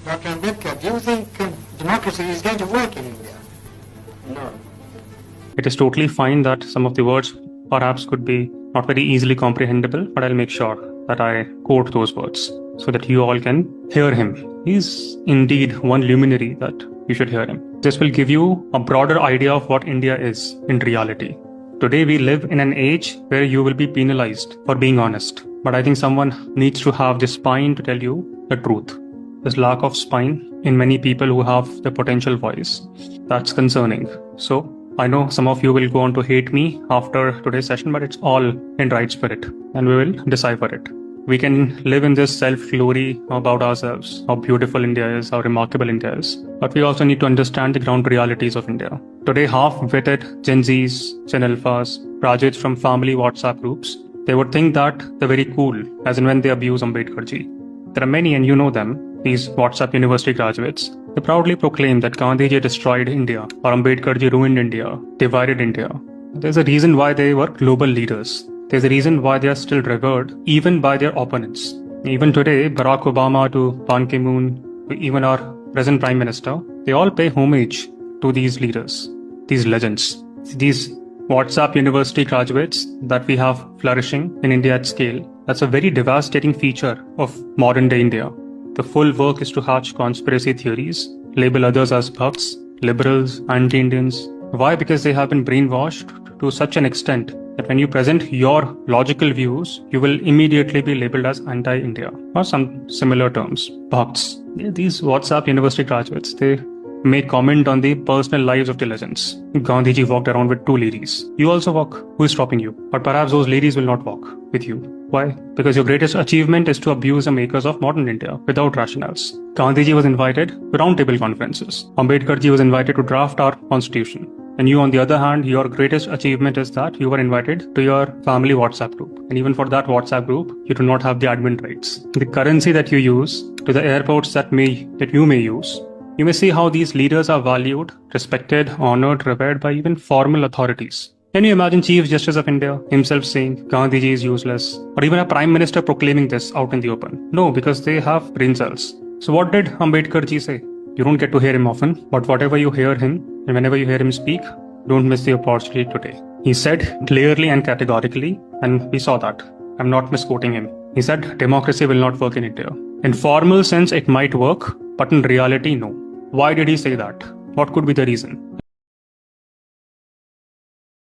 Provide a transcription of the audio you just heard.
Dr. Ambedkar, do you think democracy is going to work in India? No. It is totally fine that some of the words perhaps could be not very easily comprehensible, but I'll make sure that I quote those words so that you all can hear him. He's indeed one luminary that you should hear him. This will give you a broader idea of what India is in reality. Today we live in an age where you will be penalized for being honest. But I think someone needs to have the spine to tell you the truth. There's lack of spine in many people who have the potential voice. That's concerning. So I know some of you will go on to hate me after today's session, but it's all in right spirit and we will decipher it. We can live in this self-glory about ourselves, how beautiful India is, how remarkable India is. But we also need to understand the ground realities of India. Today, half-witted Gen Zs, Gen Alphas, graduates from family WhatsApp groups, they would think that they're very cool, as in when they abuse Ambedkar ji. There are many, and you know them, these WhatsApp university graduates. They proudly proclaim that Gandhi ji destroyed India, or Ambedkar ji ruined India, divided India. There's a reason why they were global leaders. There's a reason why they are still revered, even by their opponents. Even today, Barack Obama to Ban Ki-moon, to even our present Prime Minister, they all pay homage to these leaders, these legends, these WhatsApp university graduates that we have flourishing in India at scale. That's a very devastating feature of modern day India. The full work is to hatch conspiracy theories, label others as bugs, liberals, anti-Indians. Why? Because they have been brainwashed to such an extent that when you present your logical views, you will immediately be labeled as anti-India or some similar terms, bhakts. These WhatsApp university graduates, they make comment on the personal lives of the legends. Gandhiji walked around with 2 ladies. You also walk. Who is stopping you? But perhaps those ladies will not walk with you. Why? Because your greatest achievement is to abuse the makers of modern India without rationales. Gandhiji was invited to roundtable conferences. Ambedkarji was invited to draft our constitution. And you, on the other hand, your greatest achievement is that you were invited to your family WhatsApp group. And even for that WhatsApp group, you do not have the admin rights. The currency that you use to the airports that you may use, you may see how these leaders are valued, respected, honored, revered by even formal authorities. Can you imagine Chief Justice of India himself saying Gandhiji is useless, or even a Prime Minister proclaiming this out in the open? No, because they have brain cells. So what did Ambedkar ji say? You don't get to hear him often, but whatever you hear him, and whenever you hear him speak, don't miss the opportunity today. He said clearly and categorically, and we saw that. I'm not misquoting him. He said democracy will not work in India. In formal sense, it might work, but in reality, no. Why did he say that? What could be the reason?